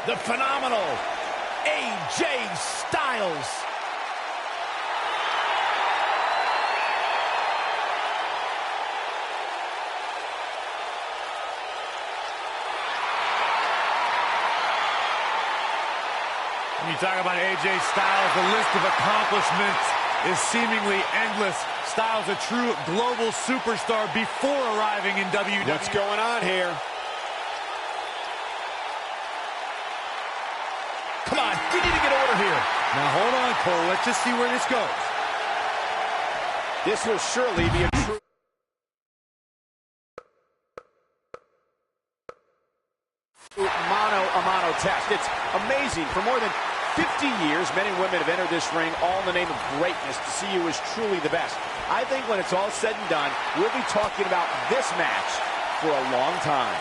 the phenomenal AJ Styles. When you talk about AJ Styles, the list of accomplishments is seemingly endless. Styles, a true global superstar before arriving in WWE. What's going on here? Come on, we need to get order here. Now hold on, Cole. Let's just see where this goes. This will surely be a true... mano-a-mano test. It's amazing. For more than 50 years, men and women have entered this ring all in the name of greatness to see who is truly the best. I think when it's all said and done, we'll be talking about this match for a long time.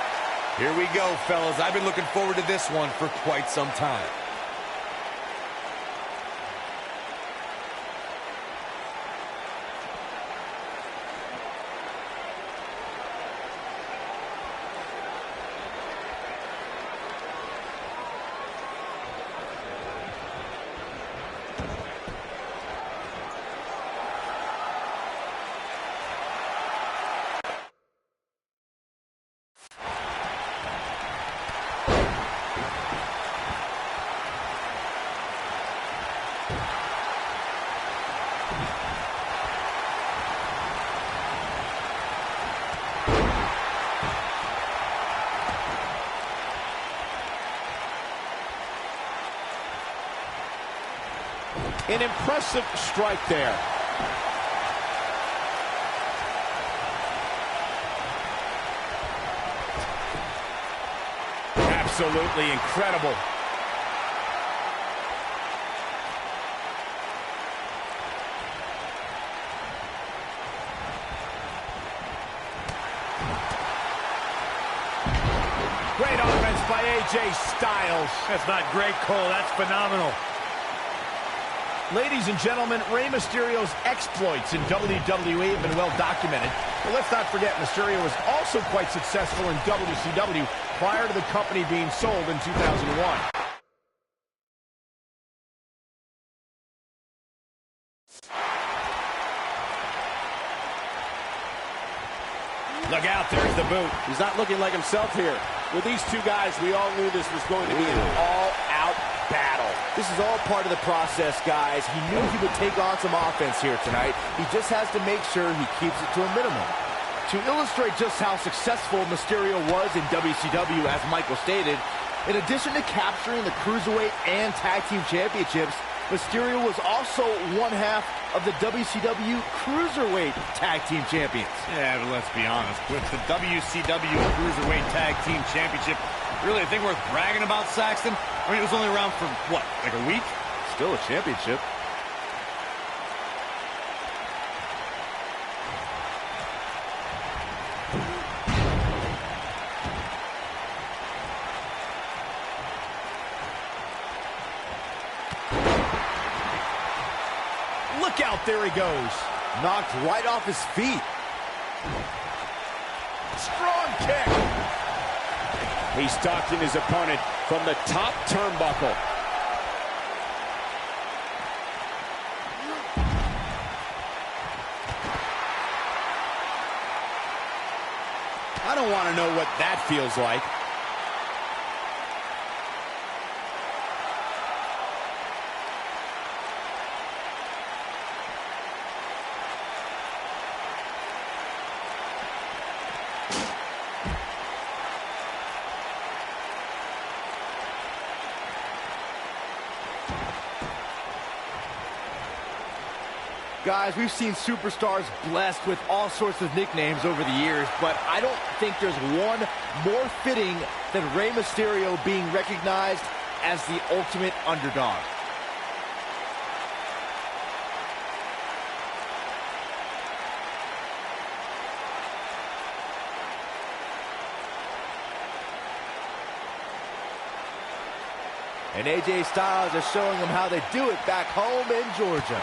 Here we go, fellas. I've been looking forward to this one for quite some time. An impressive strike there. Absolutely incredible. Great offense by AJ Styles. That's not great, Cole. That's phenomenal. Ladies and gentlemen, Rey Mysterio's exploits in WWE have been well documented. But let's not forget, Mysterio was also quite successful in WCW prior to the company being sold in 2001. Look out, there's the boot. He's not looking like himself here. With these two guys, we all knew this was going to be an all-out battle. This is all part of the process, guys. He knew he would take on some offense here tonight. He just has to make sure he keeps it to a minimum. To illustrate just how successful Mysterio was in WCW, as Michael stated, in addition to capturing the Cruiserweight and Tag Team Championships, Mysterio was also one half of the WCW Cruiserweight Tag Team Champions. Yeah, but let's be honest. With the WCW Cruiserweight Tag Team Championship, really a thing worth bragging about, Saxton? I mean, it was only around for, what, like a week? Still a championship. Look out, there he goes. Knocked right off his feet. Strong kick. He stalked in his opponent from the top turnbuckle. I don't want to know what that feels like. Guys, we've seen superstars blessed with all sorts of nicknames over the years, but I don't think there's one more fitting than Rey Mysterio being recognized as the ultimate underdog. And AJ Styles is showing them how they do it back home in Georgia.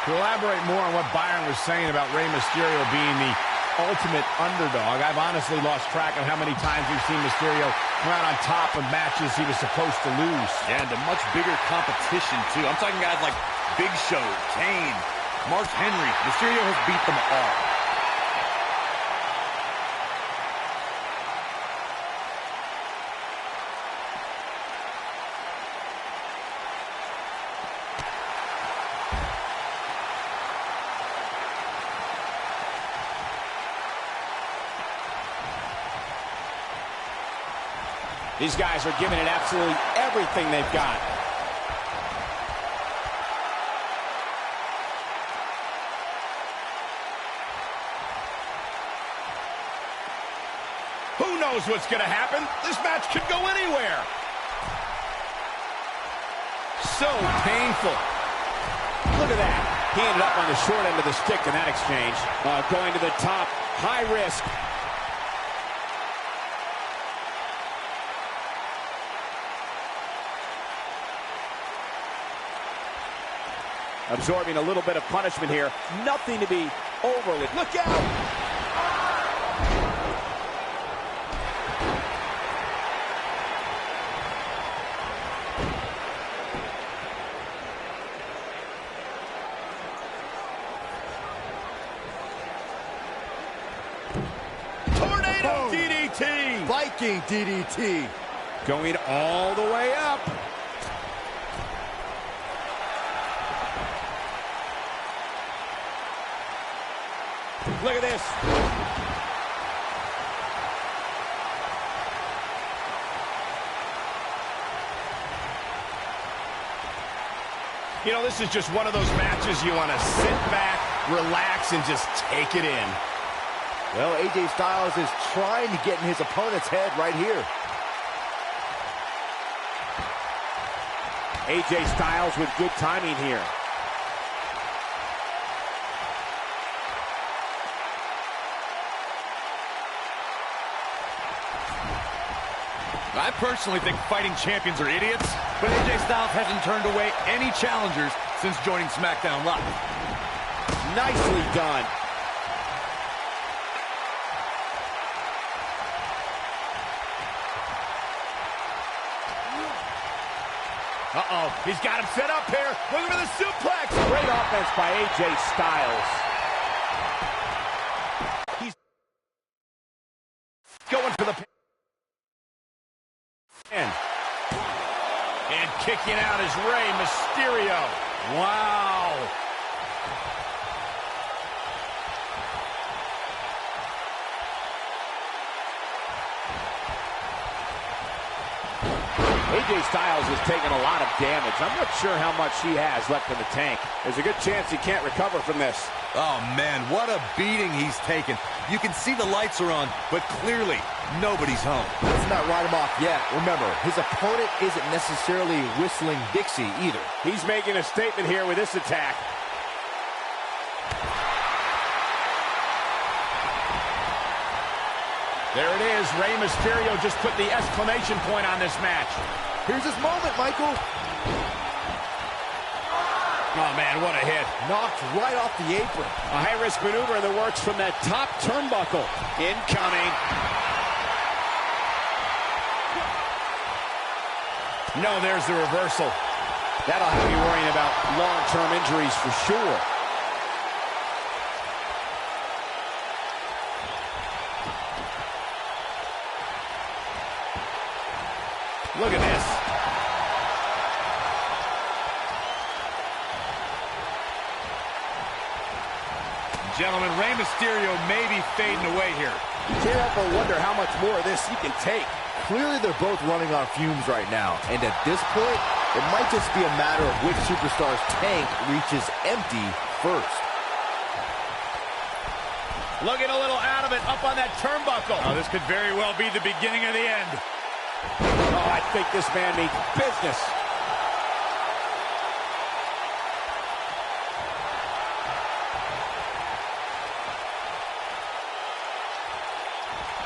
To elaborate more on what Byron was saying about Rey Mysterio being the ultimate underdog. I've honestly lost track of how many times we've seen Mysterio come out on top of matches he was supposed to lose. Yeah, and a much bigger competition, too. I'm talking guys like Big Show, Kane, Mark Henry. Mysterio has beat them all. These guys are giving it absolutely everything they've got. Who knows what's going to happen? This match could go anywhere. So painful. Look at that. He ended up on the short end of the stick in that exchange. Going to the top, high risk. Absorbing a little bit of punishment here. Nothing to be overly. Look out! Tornado DDT! Viking DDT. Going all the way up. Look at this. You know, this is just one of those matches you want to sit back, relax, and just take it in. Well, AJ Styles is trying to get in his opponent's head right here. AJ Styles with good timing here. I personally think fighting champions are idiots, but AJ Styles hasn't turned away any challengers since joining SmackDown Live. Nicely done. Uh-oh, he's got him set up here. Look for the suplex. Great offense by AJ Styles. He's going for the pin. And kicking out is Rey Mysterio. Wow. AJ Styles has taken a lot of damage. I'm not sure how much he has left in the tank. There's a good chance he can't recover from this. Oh, man, what a beating he's taken. You can see the lights are on, but clearly nobody's home. Let's not write him off yet. Remember, his opponent isn't necessarily whistling Dixie either. He's making a statement here with this attack. There it is. Rey Mysterio just put the exclamation point on this match. Here's his moment, Michael. Oh, man, what a hit. Knocked right off the apron. A high-risk maneuver in the works from that top turnbuckle. Incoming. No, there's the reversal. That'll have you worrying about long-term injuries for sure. Look at this. Gentlemen, Rey Mysterio may be fading away here. You can't help but wonder how much more of this he can take. Clearly, they're both running on fumes right now. And at this point, it might just be a matter of which superstar's tank reaches empty first. Looking a little out of it, up on that turnbuckle. Oh, this could very well be the beginning of the end. Oh, I think this man means business.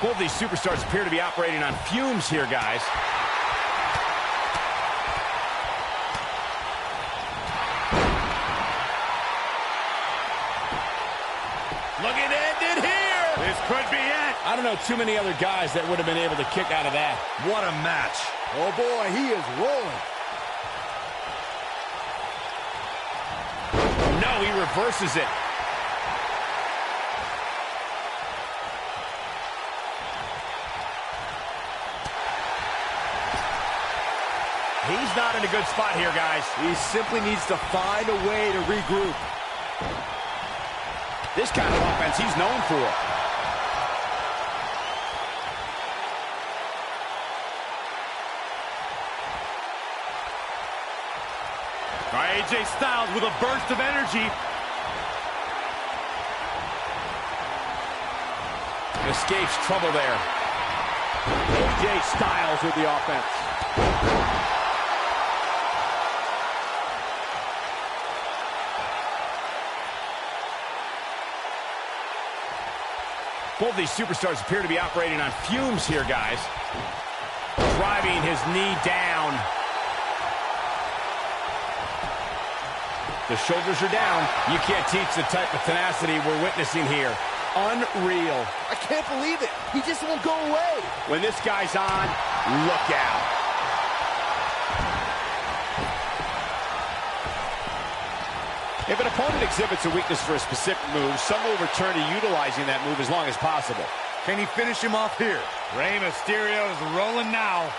Both of these superstars appear to be operating on fumes here, guys. Looking to end it here. I don't know too many other guys that would have been able to kick out of that. What a match. Oh, boy, he is rolling. No, he reverses it. He's not in a good spot here, guys. He simply needs to find a way to regroup. This kind of offense he's known for. All right, AJ Styles with a burst of energy. Escapes trouble there. AJ Styles with the offense. Both these superstars appear to be operating on fumes here, guys. Driving his knee down. The shoulders are down. You can't teach the type of tenacity we're witnessing here. Unreal. I can't believe it. He just won't go away. When this guy's on, look out. If an opponent exhibits a weakness for a specific move, some will return to utilizing that move as long as possible. Can he finish him off here? Rey Mysterio is rolling now.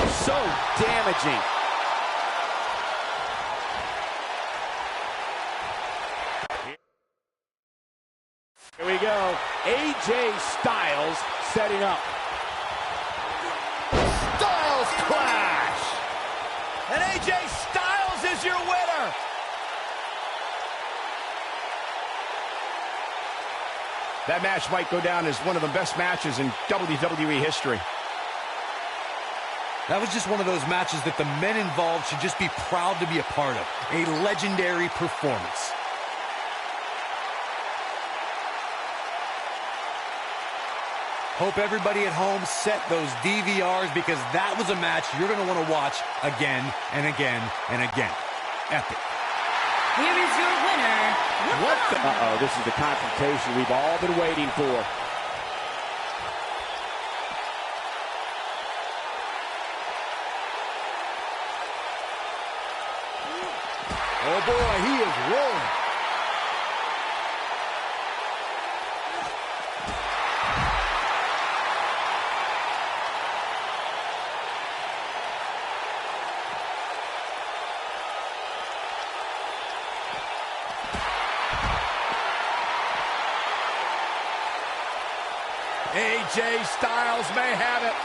So damaging. Here we go. AJ Styles setting up. Styles clash. And AJ Styles is your winner. That match might go down as one of the best matches in WWE history. That was just one of those matches that the men involved should just be proud to be a part of. A legendary performance. Hope everybody at home set those DVRs because that was a match you're going to want to watch again and again and again. Epic. Here is your winner. What the? Uh-oh, this is the confrontation we've all been waiting for. Oh, boy, he is rolling. AJ Styles may have it.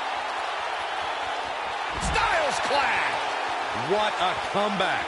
Styles clash. What a comeback.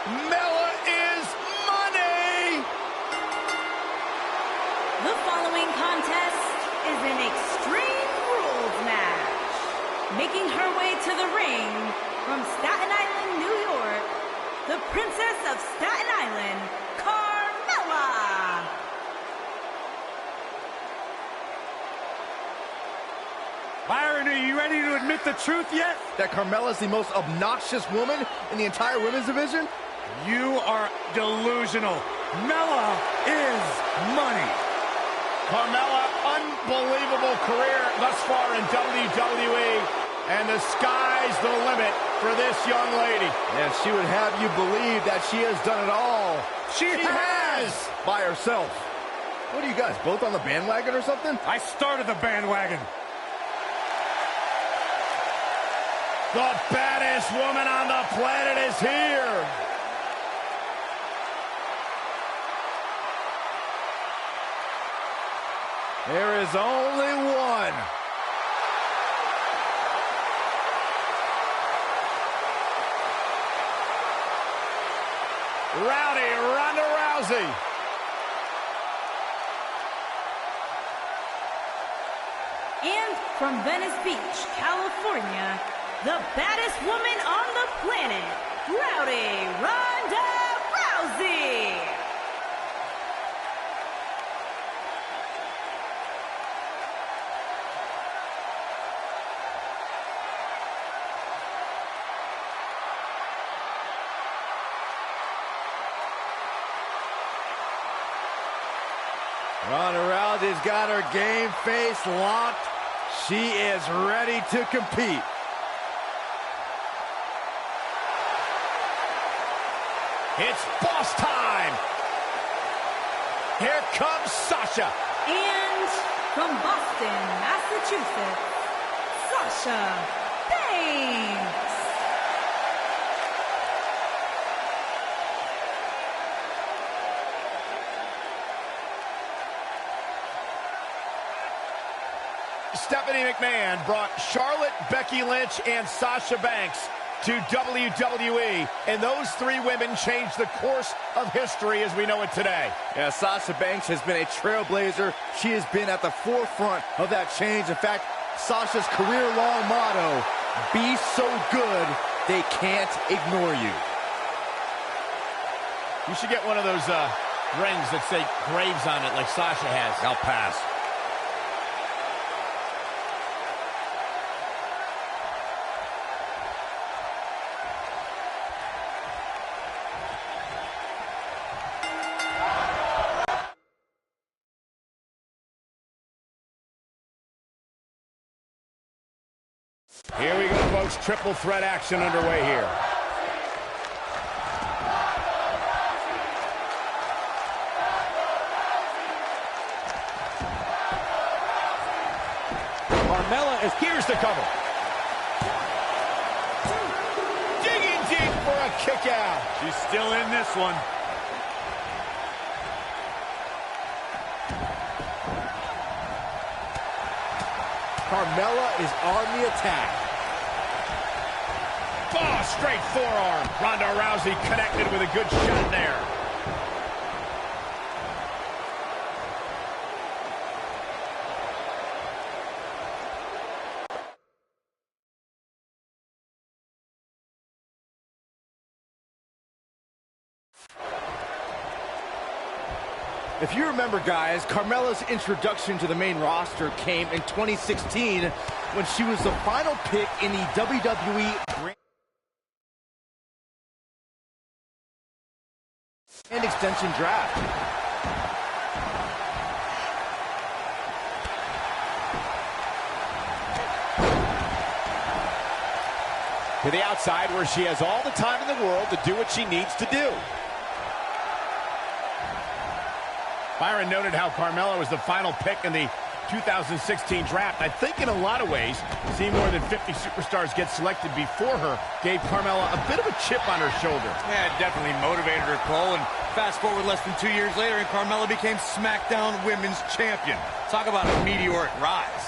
Mella is money! The following contest is an Extreme Rules match. Making her way to the ring from Staten Island, New York, the Princess of Staten Island, Carmella. Byron, are you ready to admit the truth yet? That Carmella's the most obnoxious woman in the entire women's division? You are delusional. Mella is money. Carmella, unbelievable career thus far in WWE, and the sky's the limit for this young lady. And she would have you believe that she has done it all. She has! By herself. What are you guys, both on the bandwagon or something? I started the bandwagon. The baddest woman on the planet is here. There is only one. Rowdy Ronda Rousey. And from Venice Beach, California, the baddest woman on the planet, Rowdy Ronda Rousey. Ronda Rousey's got her game face locked. She is ready to compete. It's boss time. Here comes Sasha. And from Boston, Massachusetts, Sasha Banks. Stephanie McMahon brought Charlotte, Becky Lynch, and Sasha Banks to WWE, and those three women changed the course of history as we know it today. Yeah, Sasha Banks has been a trailblazer. She has been at the forefront of that change. In fact, Sasha's career-long motto, be so good, they can't ignore you. You should get one of those rings that say Graves on it like Sasha has. I'll pass. Here we go, folks. Triple threat action underway here. Carmella is here's the cover. Digging deep for a kick out. She's still in this one. Carmella is on the attack. Oh, straight forearm. Ronda Rousey connected with a good shot there. If you remember, guys, Carmella's introduction to the main roster came in 2016 when she was the final pick in the WWE Grand Extension Draft. To the outside where she has all the time in the world to do what she needs to do. Byron noted how Carmella was the final pick in the 2016 draft. I think in a lot of ways, seeing more than 50 superstars get selected before her gave Carmella a bit of a chip on her shoulder. Yeah, it definitely motivated her, Cole. And fast forward less than 2 years later, and Carmella became SmackDown Women's Champion. Talk about a meteoric rise.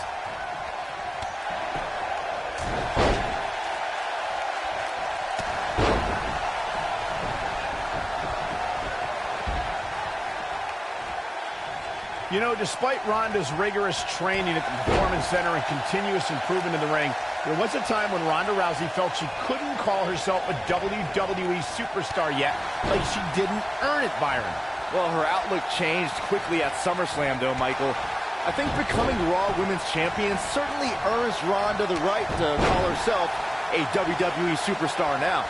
You know, despite Ronda's rigorous training at the Performance Center and continuous improvement in the ring, there was a time when Ronda Rousey felt she couldn't call herself a WWE superstar yet, like she didn't earn it, Byron. Well, her outlook changed quickly at SummerSlam, though, Michael. I think becoming Raw Women's Champion certainly earns Ronda the right to call herself a WWE superstar now.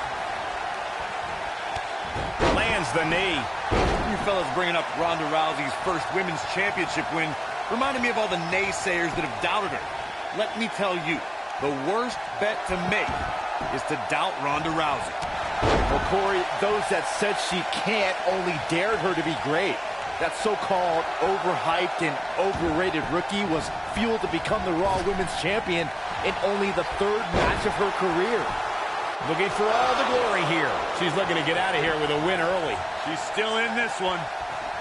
Lands the knee. You fellas bringing up Ronda Rousey's first Women's Championship win reminded me of all the naysayers that have doubted her. Let me tell you, the worst bet to make is to doubt Ronda Rousey. Well, Corey, those that said she can't only dared her to be great. That so-called overhyped and overrated rookie was fueled to become the Raw Women's Champion in only the third match of her career. Looking for all the glory here. She's looking to get out of here with a win early. She's still in this one.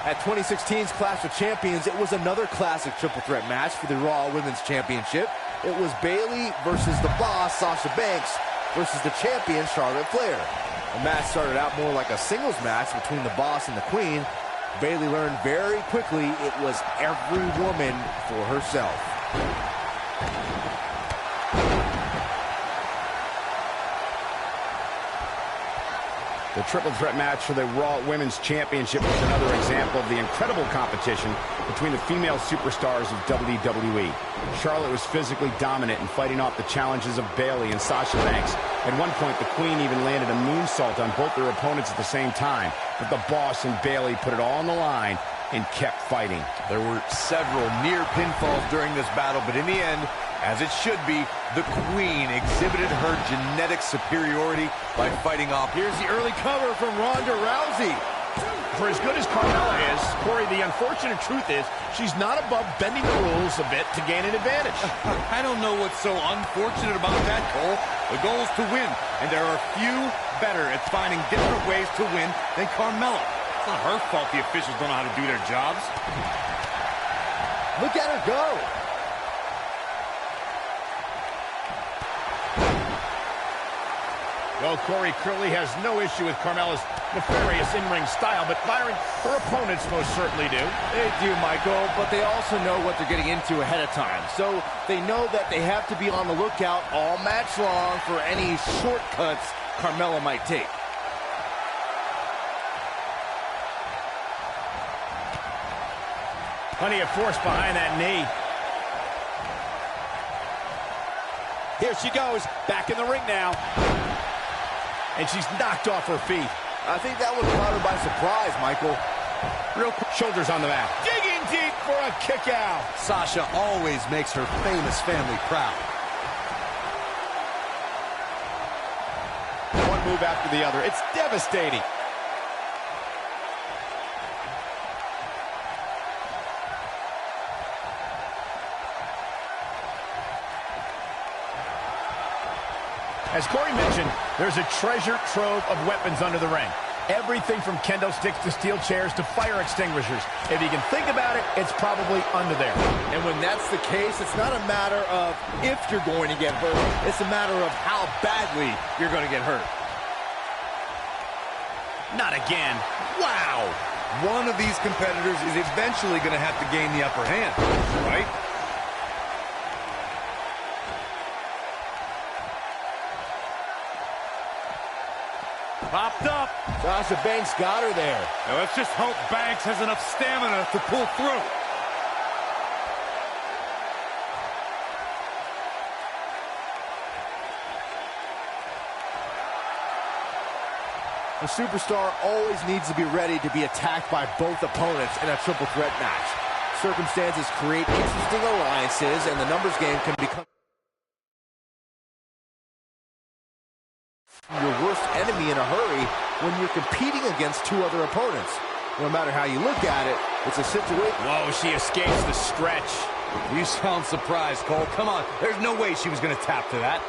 At 2016's Clash of Champions, it was another classic triple threat match for the Raw Women's Championship. It was Bayley versus the Boss, Sasha Banks, versus the champion, Charlotte Flair. The match started out more like a singles match between the Boss and the Queen. Bayley learned very quickly it was every woman for herself. The triple threat match for the Raw Women's Championship was another example of the incredible competition between the female superstars of WWE. Charlotte was physically dominant and fighting off the challenges of Bayley and Sasha Banks. At one point, the Queen even landed a moonsault on both their opponents at the same time. But the Boss and Bayley put it all on the line and kept fighting. There were several near pinfalls during this battle, but in the end, as it should be, the Queen exhibited her genetic superiority by fighting off. Here's the early cover from Ronda Rousey. For as good as Carmella is, Corey, the unfortunate truth is she's not above bending the rules a bit to gain an advantage. I don't know what's so unfortunate about that, Cole. The goal is to win, and there are few better at finding different ways to win than Carmella. It's not her fault the officials don't know how to do their jobs. Look at her go. Well, Corey Curley has no issue with Carmella's nefarious in-ring style, but Byron, her opponents most certainly do. They do, Michael, but they also know what they're getting into ahead of time. So they know that they have to be on the lookout all match long for any shortcuts Carmella might take. Plenty of force behind that knee. Here she goes, back in the ring now. And she's knocked off her feet. I think that was caught her by surprise, Michael. Real quick, shoulders on the mat. Digging deep for a kick out. Sasha always makes her famous family proud. One move after the other. It's devastating. As Corey mentioned, there's a treasure trove of weapons under the ring. Everything from kendo sticks to steel chairs to fire extinguishers. If you can think about it, it's probably under there. And when that's the case, it's not a matter of if you're going to get hurt. It's a matter of how badly you're going to get hurt. Not again. Wow. One of these competitors is eventually going to have to gain the upper hand, right? Popped up. Sasha Banks got her there. Now let's just hope Banks has enough stamina to pull through. A superstar always needs to be ready to be attacked by both opponents in a triple threat match. Circumstances create interesting alliances, and the numbers game can become your worst enemy in a hurry when you're competing against two other opponents. No matter how you look at it, it's a situation. Whoa, she escapes the stretch. You sound surprised, Cole. Come on. There's no way she was going to tap to that.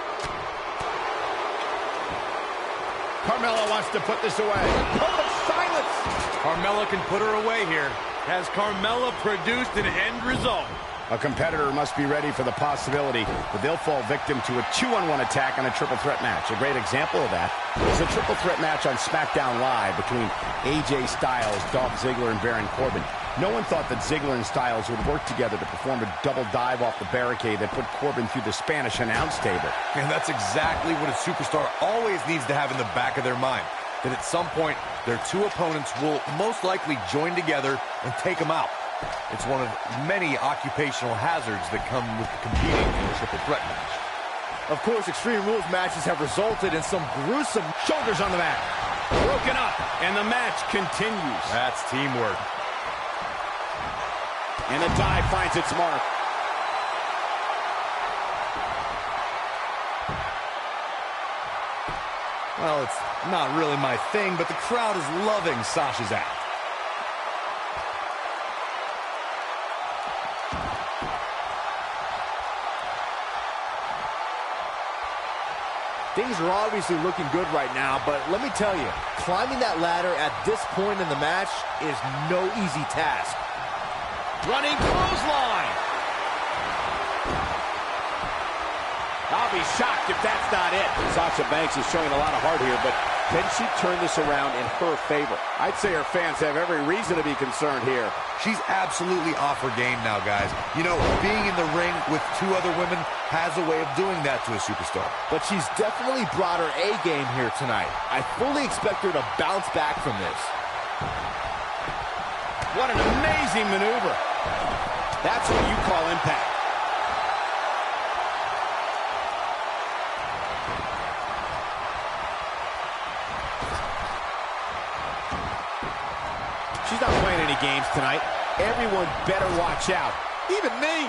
Carmella wants to put this away. Public silence! Carmella can put her away here. Has Carmella produced an end result? A competitor must be ready for the possibility that they'll fall victim to a 2-on-1 attack on a triple threat match. A great example of that is a triple threat match on SmackDown Live between AJ Styles, Dolph Ziggler, and Baron Corbin. No one thought that Ziggler and Styles would work together to perform a double dive off the barricade that put Corbin through the Spanish announce table. And that's exactly what a superstar always needs to have in the back of their mind. That at some point, their two opponents will most likely join together and take them out. It's one of many occupational hazards that come with competing in a triple threat match. Of course, Extreme Rules matches have resulted in some gruesome Shoulders on the mat. Broken up, and the match continues. That's teamwork. And the dive finds its mark. Well, it's not really my thing, but the crowd is loving Sasha's act. Things are obviously looking good right now, but let me tell you, climbing that ladder at this point in the match is no easy task. Running clothesline. I'll be shocked if that's not it. Sasha Banks is showing a lot of heart here, but can she turn this around in her favor? I'd say her fans have every reason to be concerned here. She's absolutely off her game now, guys. You know, being in the ring with two other women has a way of doing that to a superstar. But she's definitely brought her A game here tonight. I fully expect her to bounce back from this. What an amazing maneuver. That's what you call impact. She's not playing any games tonight. Everyone better watch out. Even me.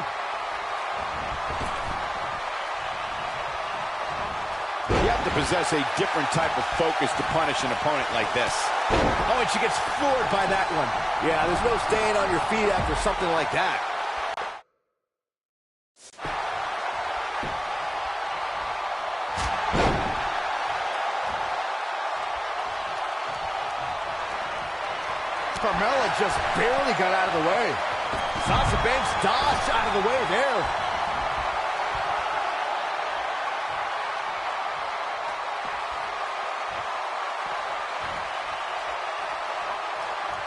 You have to possess a different type of focus to punish an opponent like this. Oh, and she gets floored by that one. Yeah, there's no staying on your feet after something like that. Carmella just barely got out of the way. Sasha Banks dodged out of the way there.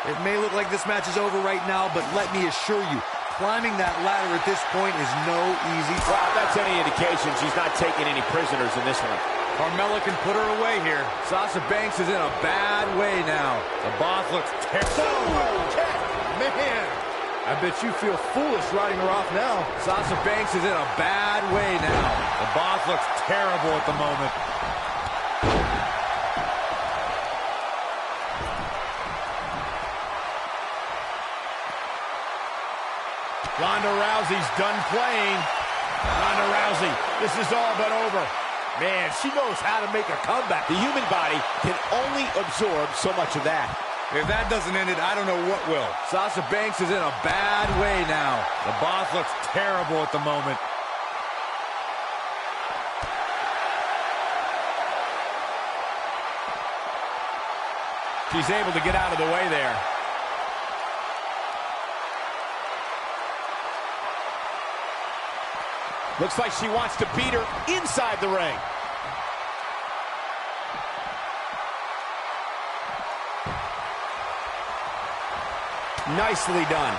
It may look like this match is over right now, but let me assure you, climbing that ladder at this point is no easy task. Well, if that's any indication, she's not taking any prisoners in this one. Carmella can put her away here. Sasha Banks is in a bad way now. The boss looks terrible. Man, I bet you feel foolish riding her off now. Sasha Banks is in a bad way now. The boss looks terrible at the moment. Ronda Rousey's done playing. Ronda Rousey, this is all but over. Man, she knows how to make a comeback. The human body can only absorb so much of that. If that doesn't end it, I don't know what will. Sasha Banks is in a bad way now. The boss looks terrible at the moment. She's able to get out of the way there. Looks like she wants to beat her inside the ring. Nicely done.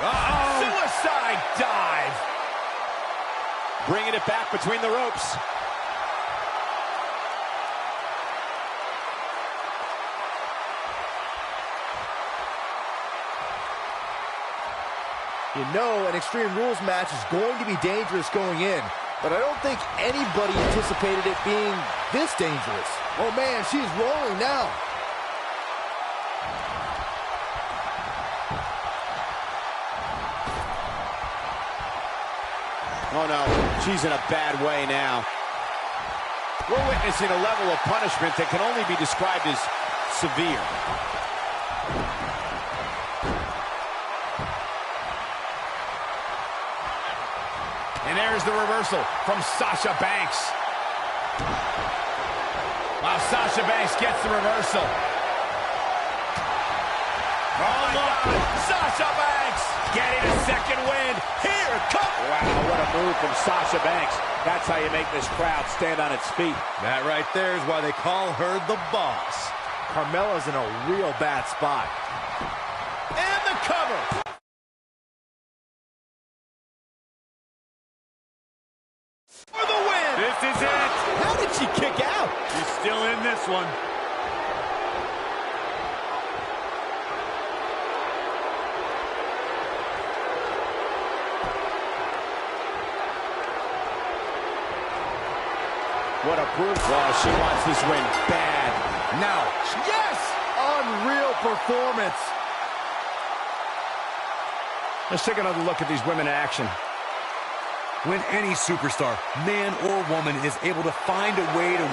Uh-oh. Suicide dive. Bringing it back between the ropes. You know an Extreme Rules match is going to be dangerous going in, but I don't think anybody anticipated it being this dangerous. Oh man, she's rolling now. Oh no, she's in a bad way now. We're witnessing a level of punishment that can only be described as severe. And there's the reversal from Sasha Banks. Wow, Sasha Banks gets the reversal. Oh, my God. Sasha Banks getting a second win. Here comes. Wow, what a move from Sasha Banks. That's how you make this crowd stand on its feet. That right there is why they call her the boss. Carmella's in a real bad spot. And the cover. For the win. This is it. How did she kick out? She's still in this one. What a brute. Oh, she wants this win bad. Now, yes! Unreal performance. Let's take another look at these women in action. When any superstar, man or woman, is able to find a way to